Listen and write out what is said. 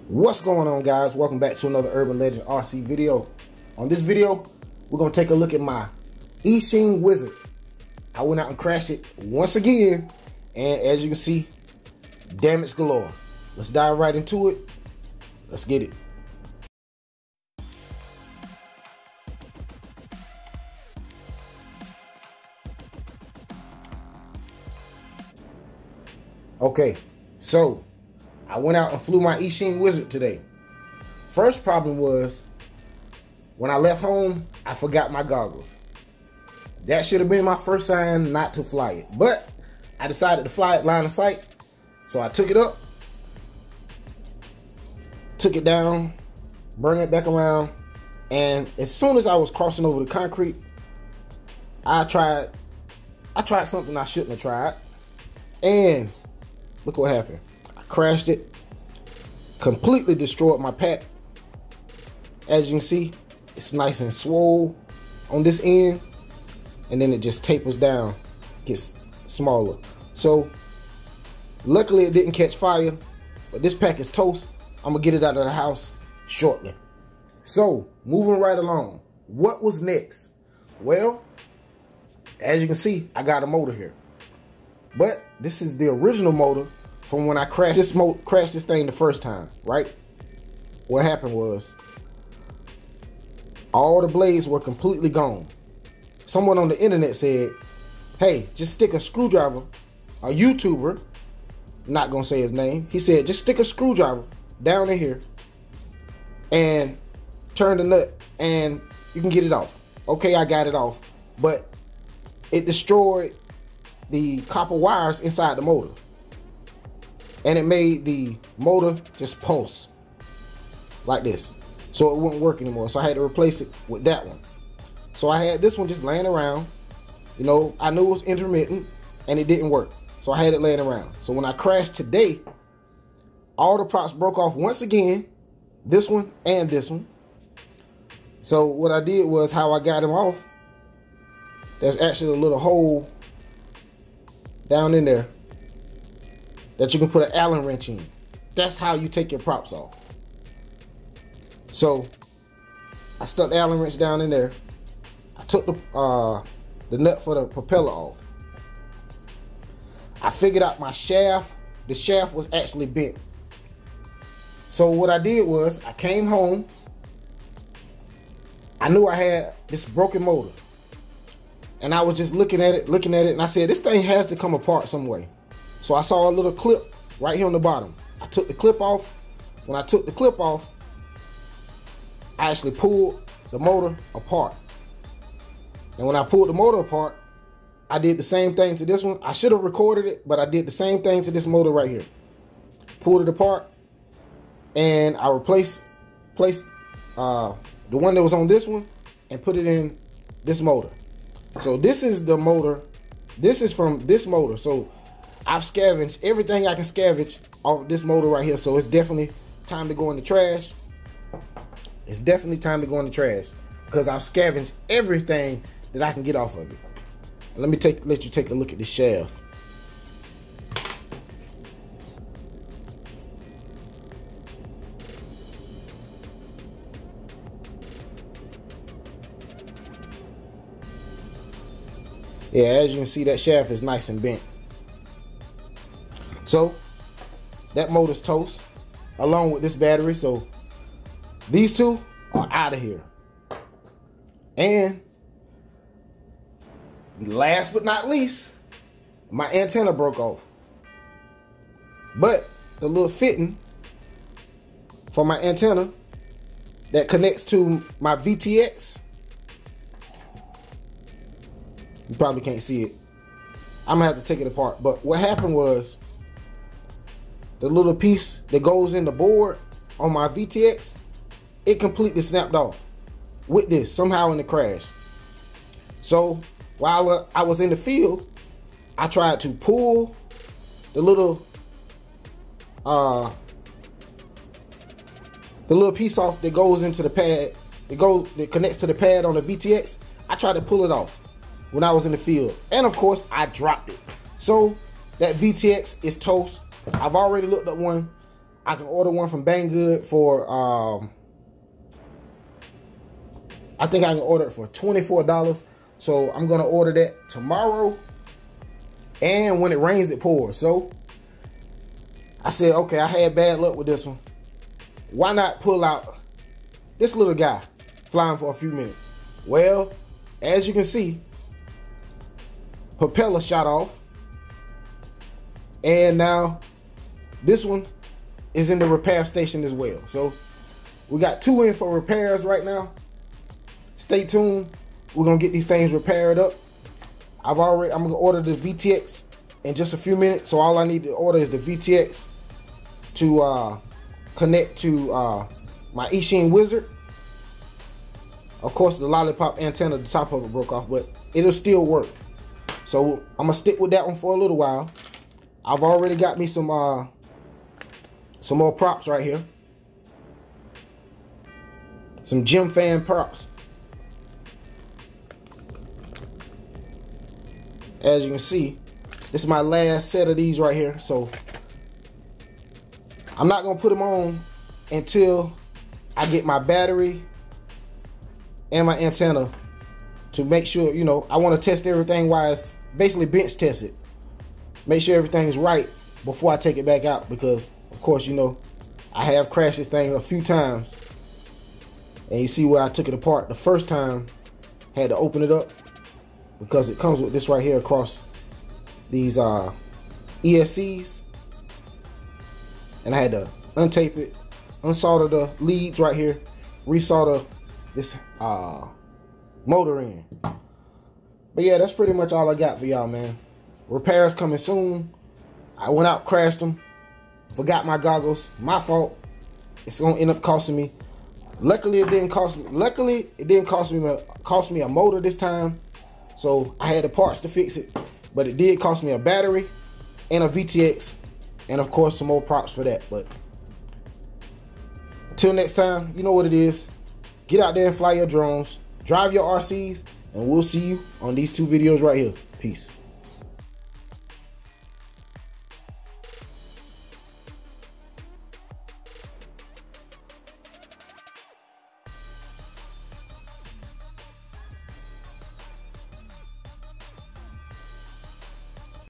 What's going on, guys? Welcome back to another Urban Legend RC video. On this video, we're going to take a look at my Eachine Wizard. I went out and crashed it once again, and as you can see, damage galore. Let's dive right into it. Let's get it. Okay, so I went out and flew my Eachine Wizard today. First problem was, when I left home, I forgot my goggles. That should have been my first sign not to fly it. But I decided to fly it line of sight. So I took it up, took it down, bring it back around, and as soon as I was crossing over the concrete, I tried something I shouldn't have tried. And look what happened. I crashed it, completely destroyed my pack. As you can see, it's nice and swole on this end, and then it just tapers down, gets smaller. So luckily it didn't catch fire, but this pack is toast. I'm gonna get it out of the house shortly. So moving right along, what was next? Well, as you can see, I got a motor here, but this is the original motor from when I crashed this thing the first time, right? What happened was, all the blades were completely gone. Someone on the internet said, hey, just stick a screwdriver, a YouTuber, not gonna say his name, he said, just stick a screwdriver down in here and turn the nut and you can get it off. Okay, I got it off, but it destroyed the copper wires inside the motor, and it made the motor just pulse like this, so it wouldn't work anymore. So I had to replace it with that one. So I had this one just laying around. You know, I knew it was intermittent and it didn't work, so I had it laying around. So when I crashed today, all the props broke off once again, this one and this one. So what I did was, how I got them off, there's actually a little hole down in there that you can put an Allen wrench in. That's how you take your props off. So I stuck the Allen wrench down in there. I took the nut for the propeller off. I figured out my shaft. The shaft was actually bent. So what I did was, I came home. I knew I had this broken motor, and I was just looking at it, and I said, this thing has to come apart some way. So I saw a little clip right here on the bottom. I took the clip off. When I took the clip off, I actually pulled the motor apart. And when I pulled the motor apart, I did the same thing to this one. I should have recorded it, but I did the same thing to this motor right here. Pulled it apart, and I replaced the one that was on this one and put it in this motor. So this is the motor. This is from this motor. So I've scavenged everything I can scavenge off this motor right here. So it's definitely time to go in the trash. It's definitely time to go in the trash, because I've scavenged everything that I can get off of it. Let me let you take a look at this shaft. Yeah, as you can see, that shaft is nice and bent. So that motor's toast, along with this battery. So these two are out of here. And last but not least, my antenna broke off. But the little fitting for my antenna that connects to my VTX, you probably can't see it. I'm gonna have to take it apart. But what happened was, the little piece that goes in the board on my VTX, it completely snapped off with this somehow in the crash. So while I was in the field, I tried to pull the little piece off that goes into the pad, that connects to the pad on the VTX. I tried to pull it off when I was in the field, and of course I dropped it. So that VTX is toast I've already looked up one. I can order one from Banggood for I think I can order it for $24. So I'm gonna order that tomorrow. And when it rains, it pours. So I said, okay, I had bad luck with this one. Why not pull out this little guy flying for a few minutes? Well, as you can see, propeller shot off. And now this one is in the repair station as well. So we got 2 in for repairs right now. Stay tuned. We're gonna get these things repaired up. I'm gonna order the VTX in just a few minutes. So all I need to order is the VTX to connect to my Eachine Wizard. Of course, the lollipop antenna, the top of it broke off, but it'll still work. So I'm gonna stick with that one for a little while. I've already got me some more props right here. Some gym fan props. As you can see, this is my last set of these right here. So I'm not gonna put them on until I get my battery and my antenna to make sure, you know, I want to test everything wise, basically bench test it. Make sure everything's right before I take it back out, because of course, you know, I have crashed this thing a few times. And you see where I took it apart the first time, had to open it up because it comes with this right here across these ESCs. And I had to untape it, unsolder the leads right here, resolder this motor in. But yeah, that's pretty much all I got for y'all, man. Repairs coming soon. I went out, crashed them, forgot my goggles. My fault. It's gonna end up costing me. Luckily, it didn't cost me. Luckily, it didn't cost me a motor this time. So I had the parts to fix it, but it did cost me a battery and a VTX, and of course some more props for that. But until next time, you know what it is. Get out there and fly your drones, drive your RCs, and we'll see you on these 2 videos right here. Peace.